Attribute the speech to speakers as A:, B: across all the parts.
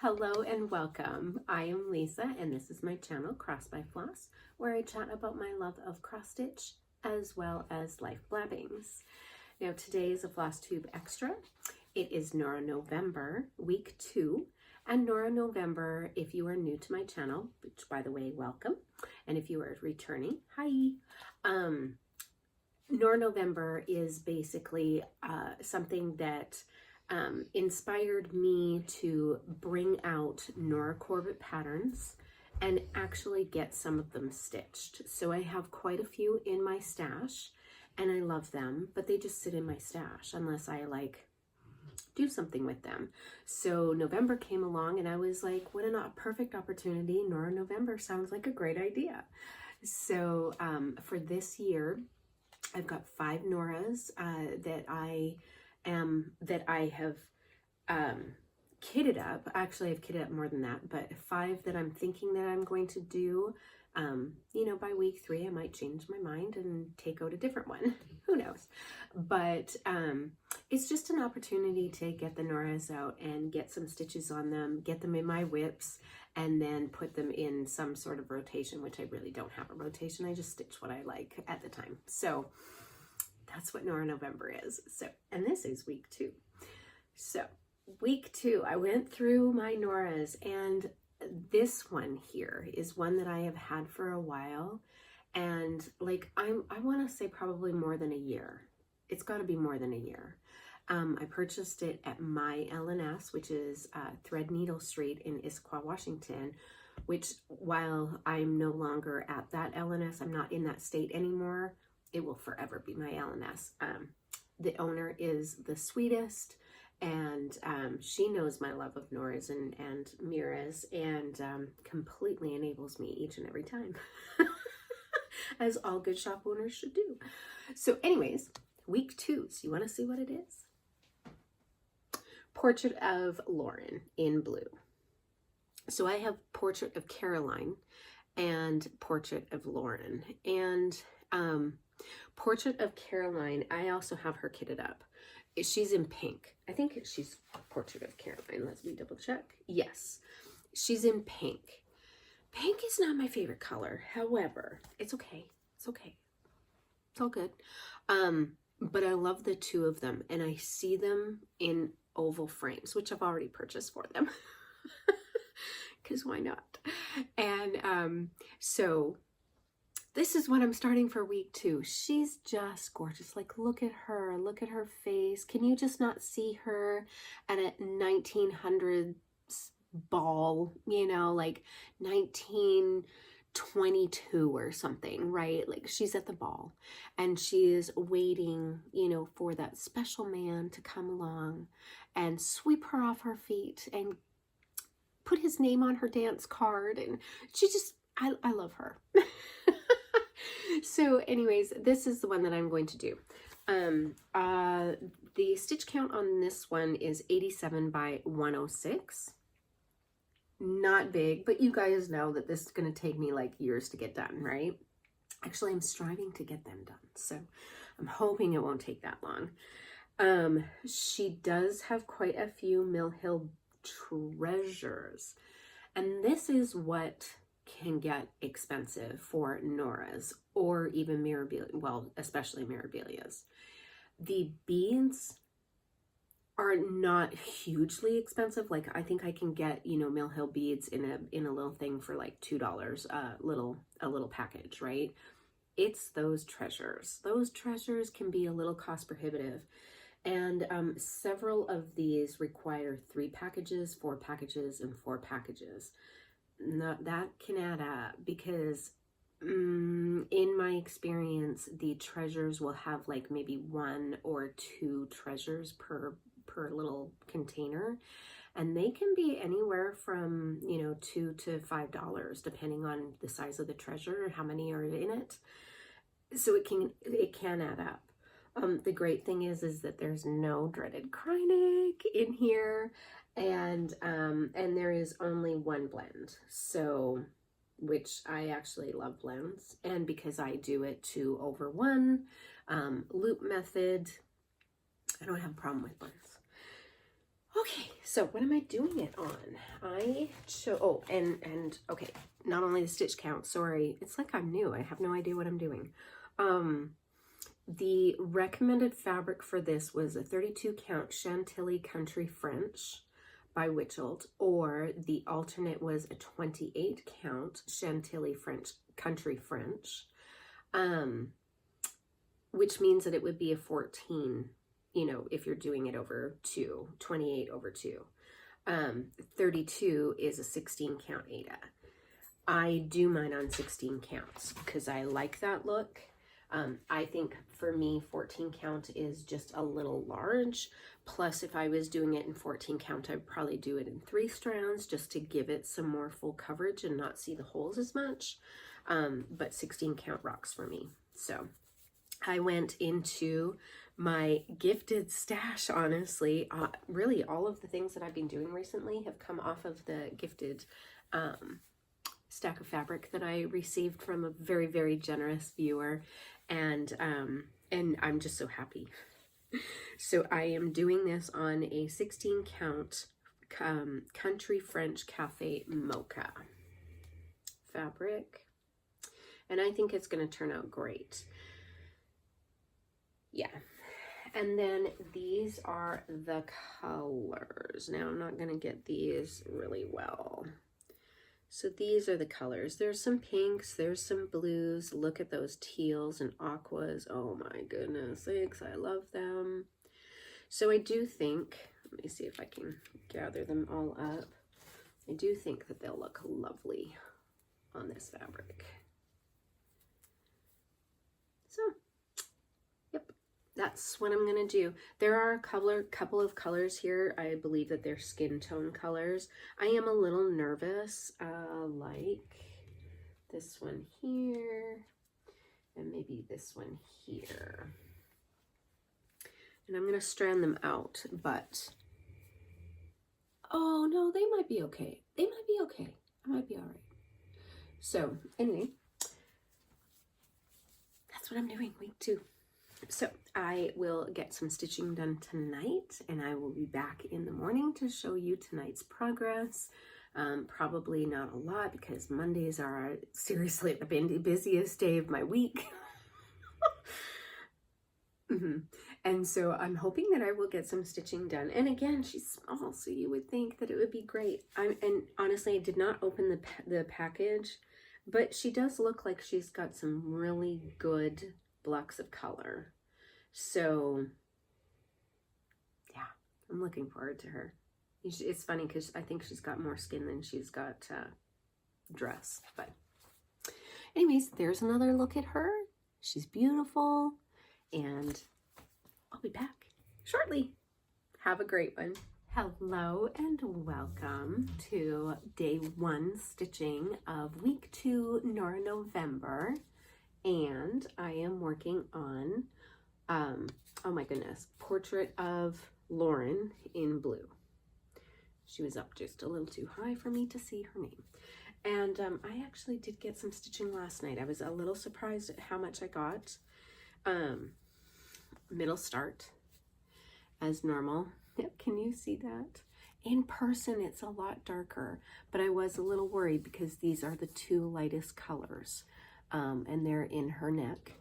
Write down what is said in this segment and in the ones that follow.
A: Hello and welcome. I am Lisa and this is my channel Cross by Floss, where I chat about my love of cross stitch as well as life blabbings. Now today is a floss tube extra. It is Nora November, week 2. And Nora November, if you are new to my channel, which by the way, welcome. And if you are returning, hi. Nora November is basically something that inspired me to bring out Nora Corbett patterns and actually get some of them stitched. So I have quite a few in my stash and I love them, but they just sit in my stash unless I do something with them. So November came along and I was like, what a perfect opportunity. Nora November sounds like a great idea. So for this year, I've got 5 Noras that I have kitted up. Actually, I've kitted up more than that, but 5 that I'm thinking that I'm going to do. By week 3, I might change my mind and take out a different one. Who knows? But it's just an opportunity to get the Noras out and get some stitches on them, get them in my whips, and then put them in some sort of rotation, which I really don't have a rotation. I just stitch what I like at the time. So that's what Nora November is. So, and this is week 2. So week 2, I went through my Noras, and this one here is one that I have had for a while. And I want to say probably more than a year. It's got to be more than a year. I purchased it at my L&S, which is Threadneedle Street in Issaquah, Washington, which while I'm no longer at that L&S, I'm not in that state anymore, it will forever be my L&S. The owner is the sweetest, and she knows my love of Noras and Miras, and completely enables me each and every time, as all good shop owners should do. So anyways, week 2, so you want to see what it is? Portrait of Lauren in blue. So I have Portrait of Caroline and Portrait of Lauren. And Portrait of Caroline, I also have her kitted up. She's in pink. I think she's Portrait of Caroline. Let me double check. Yes, she's in pink. Pink is not my favorite color. However, it's okay. It's okay. It's all good. But I love the 2 of them, and I see them in oval frames, which I've already purchased for them. Because why not? And so this is what I'm starting for week 2. She's just gorgeous. Look at her. Look at her face. Can you just not see her at a 1900s ball, 1922 or something, right? She's at the ball and she is waiting, for that special man to come along and sweep her off her feet and put his name on her dance card. And she just, I love her. So anyways, this is the one that I'm going to do. The stitch count on this one is 87 by 106. Not big, but you guys know that this is going to take me years to get done, right? Actually, I'm striving to get them done, so I'm hoping it won't take that long. She does have quite a few Mill Hill treasures, and this is what can get expensive for Nora's or even Mirabilia, well, especially Mirabilia's. The beads are not hugely expensive. I think I can get, Mill Hill beads in a little thing for $2, a little package, right? It's those treasures. Those treasures can be a little cost prohibitive. And several of these require 3 packages, 4 packages, and 4 packages. Now, that can add up because in my experience, the treasures will have maybe 1 or 2 treasures per little container, and they can be anywhere from $2 to $5 depending on the size of the treasure and how many are in it. So it can add up. The great thing is that there's no dreaded Kreinik in here, and there is only 1 blend, so which I actually love blends, and because I do it 2/1 loop method, I don't have a problem with blends. Okay, so what am I doing it on? Okay, not only the stitch count, sorry, it's like I'm new. I have no idea what I'm doing. The recommended fabric for this was a 32 count Chantilly Country French by Witchelt, or the alternate was a 28 count Chantilly Country French, which means that it would be a 14, you know, if you're doing it over 2, 28 over 2. 32 is a 16 count Aida. I do mine on 16 counts because I like that look. I think for me 14 count is just a little large. Plus, if I was doing it in 14 count, I'd probably do it in 3 strands just to give it some more full coverage and not see the holes as much. But 16 count rocks for me. So I went into my gifted stash, honestly. Really, all of the things that I've been doing recently have come off of the gifted stack of fabric that I received from a very, very generous viewer. And I'm just so happy. So I am doing this on a 16 count Country French Cafe Mocha fabric. And I think it's going to turn out great. Yeah. And then these are the colors. Now I'm not going to get these really well. So these are the colors. There's some pinks, there's some blues. Look at those teals and aquas. Oh my goodness sakes, I love them. So I do think, let me see if I can gather them all up. I do think that they'll look lovely on this fabric. So, yep, that's what I'm gonna do. There are a couple of colors here. I believe that they're skin tone colors. I am a little nervous, like this one here, and maybe this one here. And I'm gonna strand them out, but oh no, they might be okay. They might be okay. I might be all right. So anyway, that's what I'm doing, week 2. So I will get some stitching done tonight, and I will be back in the morning to show you tonight's progress. Probably not a lot because Mondays are seriously the busiest day of my week. And so I'm hoping that I will get some stitching done. And again, she's small, so you would think that it would be great. And honestly, I did not open the package, but she does look like she's got some really good blocks of color. So yeah, I'm looking forward to her. It's funny because I think she's got more skin than she's got dress. But anyways, there's another look at her. She's beautiful, and I'll be back shortly. Have a great one. Hello and welcome to day 1 stitching of week 2 Nora November. And I am working on, oh my goodness, Portrait of Lauren in blue. She was up just a little too high for me to see her name. And I actually did get some stitching last night. I was a little surprised at how much I got. Middle start as normal. Yep, can you see that? In person, it's a lot darker, but I was a little worried because these are the 2 lightest colors. And they're in her neck.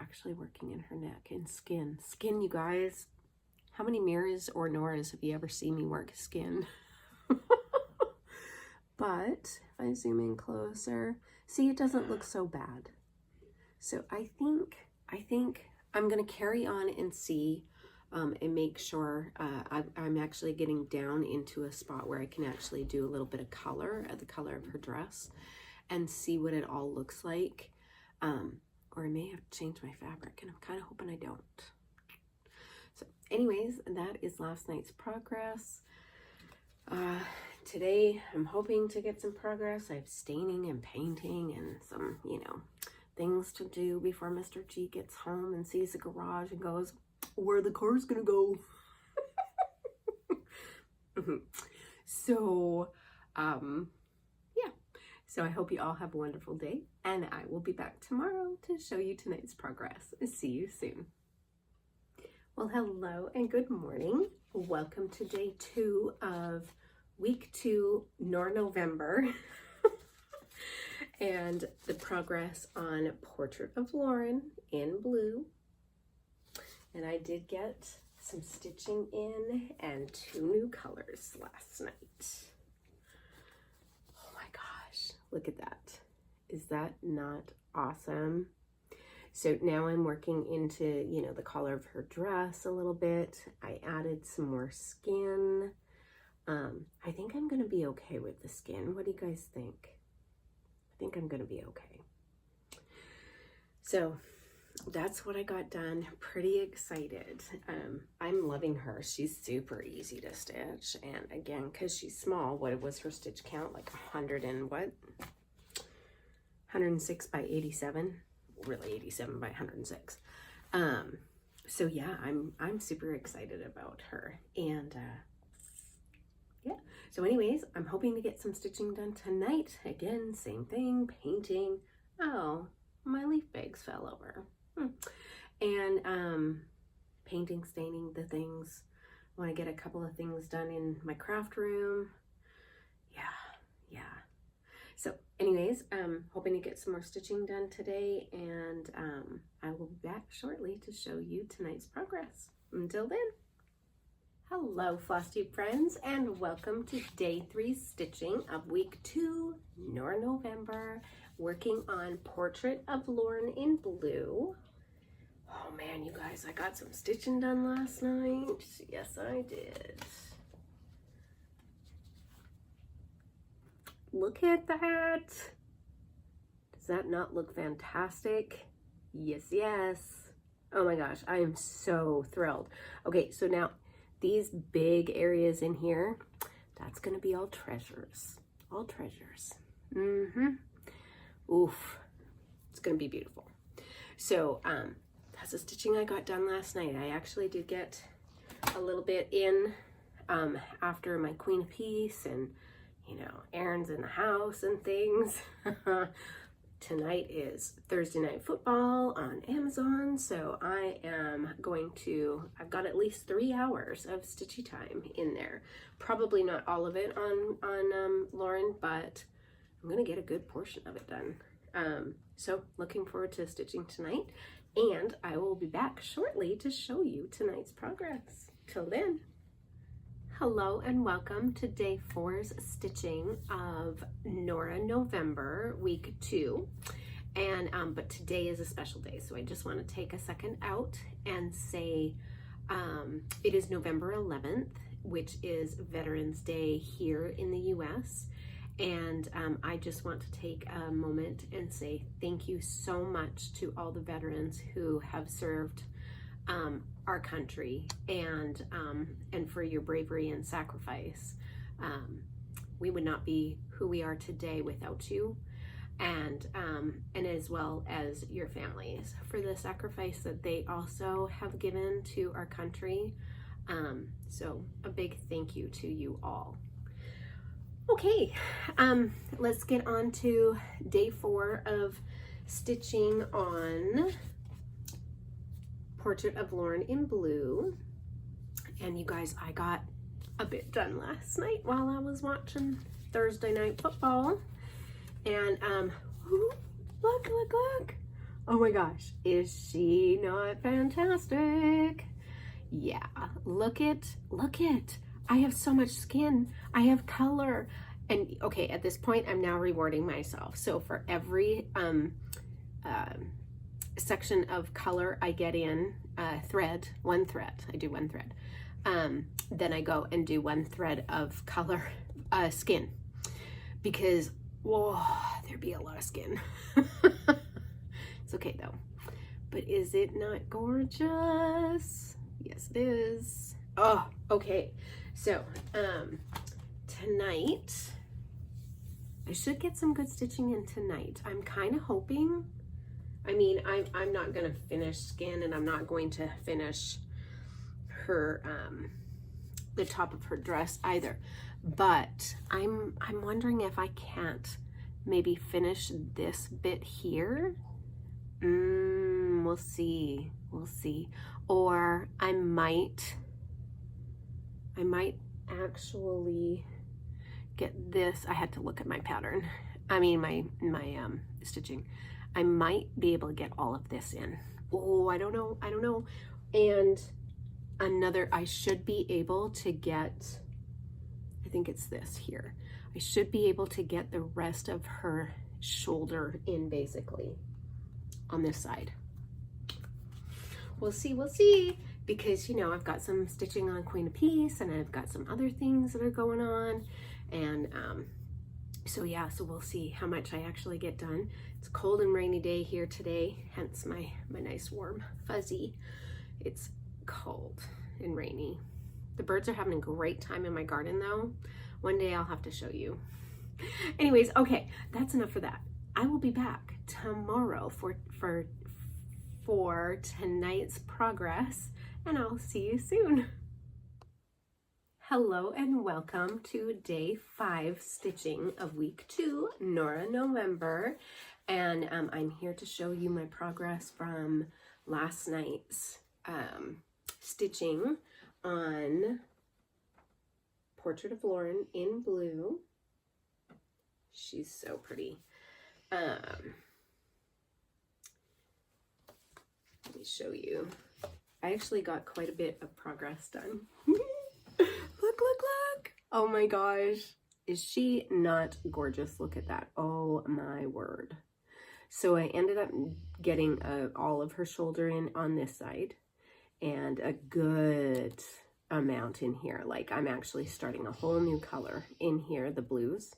A: Actually working in her neck and skin. Skin, you guys. How many mirrors or Noras have you ever seen me work skin? But if I zoom in closer, see, it doesn't look so bad. So I think I'm gonna carry on and see and make sure I'm actually getting down into a spot where I can actually do a little bit of color at the color of her dress and see what it all looks like. Or I may have to change my fabric, and I'm kind of hoping I don't. So anyways, that is last night's progress. Today I'm hoping to get some progress. I have staining and painting and some, you know, things to do before Mr. G gets home and sees the garage and goes, where the car's gonna go. So yeah, so I hope you all have a wonderful day, and I will be back tomorrow to show you tonight's progress. See you soon. Well, hello and good morning. Welcome to day 2 of week 2, Nora November, and the progress on Portrait of Lauren in blue. And I did get some stitching in and 2 new colors last night. Oh my gosh, look at that. Is that not awesome? So now I'm working into, the collar of her dress a little bit. I added some more skin. I think I'm going to be okay with the skin. What do you guys think? I think I'm going to be okay. So that's what I got done. Pretty excited. I'm loving her. She's super easy to stitch. And again, because she's small, what was her stitch count? Like 106 by 87. Really 87 by 106. So yeah, I'm super excited about her. And yeah, so anyways, I'm hoping to get some stitching done tonight. Again, same thing, painting. Oh, my leaf bags fell over. And painting, staining the things. I want to get a couple of things done in my craft room. Yeah. So anyways, hoping to get some more stitching done today, and I will be back shortly to show you tonight's progress. Until then, hello Floss Tube friends, and welcome to day 3 stitching of week 2, Nora November, working on Portrait of Lauren in blue. Oh man, you guys, I got some stitching done last night. Yes, I did. Look at that. Does that not look fantastic? Yes. Oh my gosh, I am so thrilled. Okay, so now these big areas in here, that's gonna be all treasures. All treasures. Oof. It's gonna be beautiful. So that's the stitching I got done last night. I actually did get a little bit in after my Queen of Peace and errands in the house and things. Tonight is Thursday Night Football on Amazon, so I've got at least 3 hours of stitchy time in there. Probably not all of it on Lauren, but I'm gonna get a good portion of it done. So looking forward to stitching tonight, and I will be back shortly to show you tonight's progress. Till then. Hello and welcome to day 4's stitching of Nora November, week 2. And but today is a special day, so I just want to take a second out and say it is November 11th, which is Veterans Day here in the US. And I just want to take a moment and say thank you so much to all the veterans who have served our country, and for your bravery and sacrifice. We would not be who we are today without you, and as well as your families for the sacrifice that they also have given to our country. So a big thank you to you all. Okay, let's get on to day 4 of stitching on Portrait of Lauren in blue. And you guys, I got a bit done last night while I was watching Thursday Night Football. And look. Oh my gosh, is she not fantastic? Yeah, look it. I have so much skin. I have color. And okay, at this point, I'm now rewarding myself. So for every section of color I get in, one thread, I do 1 thread. Then I go and do 1 thread of color, skin, because, whoa, there'd be a lot of skin. It's okay though. But is it not gorgeous? Yes, it is. Oh, okay. So, tonight, I should get some good stitching in tonight. I'm kind of hoping. I mean, I'm not going to finish skin, and I'm not going to finish her, the top of her dress either. But I'm wondering if I can't maybe finish this bit here. We'll see. Or I might I might actually get this. I had to look at my pattern. I mean, my stitching. I might be able to get all of this in. Oh, I don't know. I don't know. And another, I should be able to get, I think it's this here. I should be able to get the rest of her shoulder in basically on this side. We'll see, because you know, I've got some stitching on Queen of Peace and I've got some other things that are going on, and so yeah, so we'll see how much I actually get done. It's a cold and rainy day here today, hence my nice warm fuzzy. It's cold and rainy. The birds are having a great time in my garden though. One day I'll have to show you. Anyways, okay, that's enough for that. I will be back tomorrow for tonight's progress, and I'll see you soon. Hello and welcome to day 5 stitching of week 2, Nora November, and I'm here to show you my progress from last night's stitching on Portrait of Lauren in blue. She's so pretty. Let me show you. I actually got quite a bit of progress done. Look. Oh my gosh. Is she not gorgeous? Look at that. Oh my word. So I ended up getting all of her shoulder in on this side and a good amount in here. Like, I'm actually starting a whole new color in here, the blues.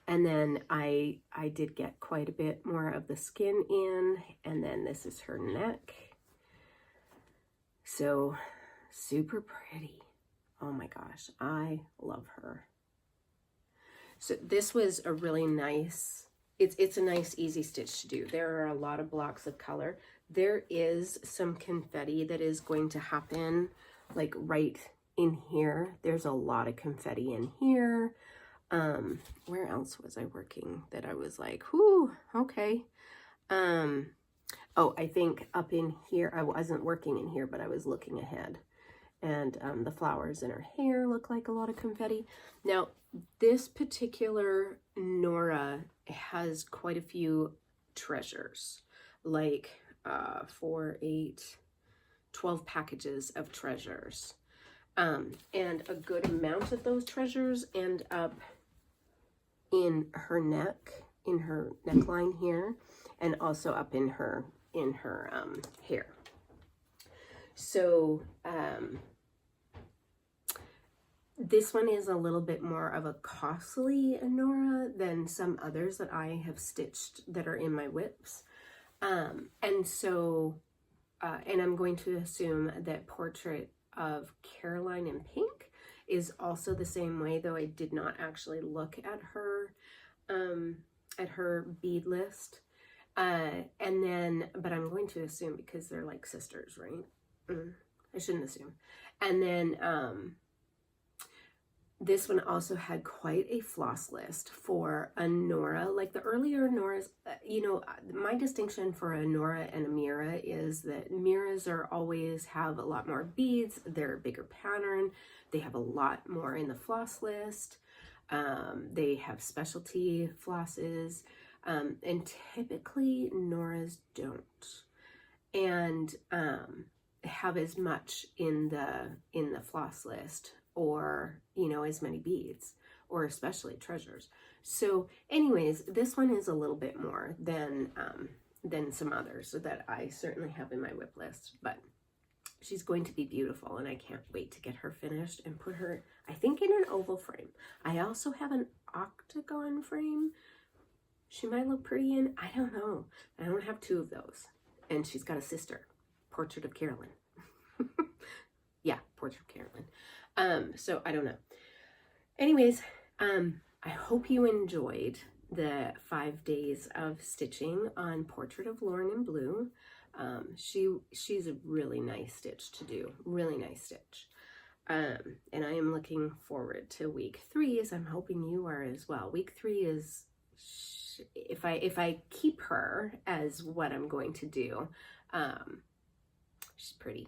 A: And then I did get quite a bit more of the skin in, and then this is her neck. So super pretty. Oh my gosh, I love her. So this was a really nice, it's a nice easy stitch to do. There are a lot of blocks of color. There is some confetti that is going to happen like right in here. There's a lot of confetti in here. Where else was I working that I was like, whoo, okay. Oh, I think up in here, I wasn't working in here, but I was looking ahead. And the flowers in her hair look like a lot of confetti. Now, this particular Nora has quite a few treasures, like 4, 8, 12 packages of treasures. And a good amount of those treasures end up in her neck, in her neckline here, and also up in her hair. So this one is a little bit more of a costly Nora than some others that I have stitched that are in my whips. And so, and I'm going to assume that Portrait of Caroline in pink is also the same way, though I did not actually look at her bead list. And then, but I'm going to assume because they're like sisters, right? I shouldn't assume. And then this one also had quite a floss list for a Nora. Like the earlier Noras, you know, my distinction for a Nora and a Mira is that Miras are always have a lot more beads. They're a bigger pattern. They have a lot more in the floss list. They have specialty flosses. And typically Noras don't. And have as much in the floss list, or, you know, as many beads, or especially treasures. So anyways, this one is a little bit more than some others that I certainly have in my whip list, but she's going to be beautiful, and I can't wait to get her finished and put her, I think, in an oval frame. I also have an octagon frame she might look pretty in. I don't know. I don't have 2 of those. And she's got a sister, Portrait of Carolyn. Yeah, Portrait of Carolyn. So I don't know. Anyways, I hope you enjoyed the 5 days of stitching on Portrait of Lauren in blue. She's a really nice stitch to do. Really nice stitch. And I am looking forward to week 3, as I'm hoping you are as well. Week 3 is, if I keep her as what I'm going to do, she's pretty.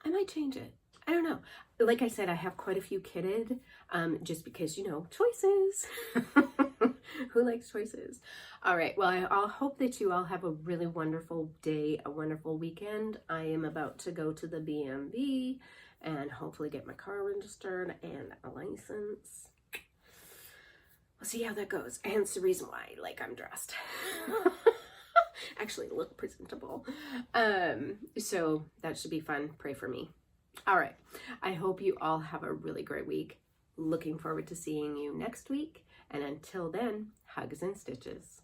A: I might change it. I don't know. Like I said, I have quite a few kitted, just because, you know, choices. Who likes choices? All right. Well, I'll hope that you all have a really wonderful day, a wonderful weekend. I am about to go to the BMV and hopefully get my car registered and a license. We'll see how that goes. And it's the reason why, like, I'm dressed. Actually look presentable. So that should be fun. Pray for me. All right. I hope you all have a really great week. Looking forward to seeing you next week. And until then, hugs and stitches.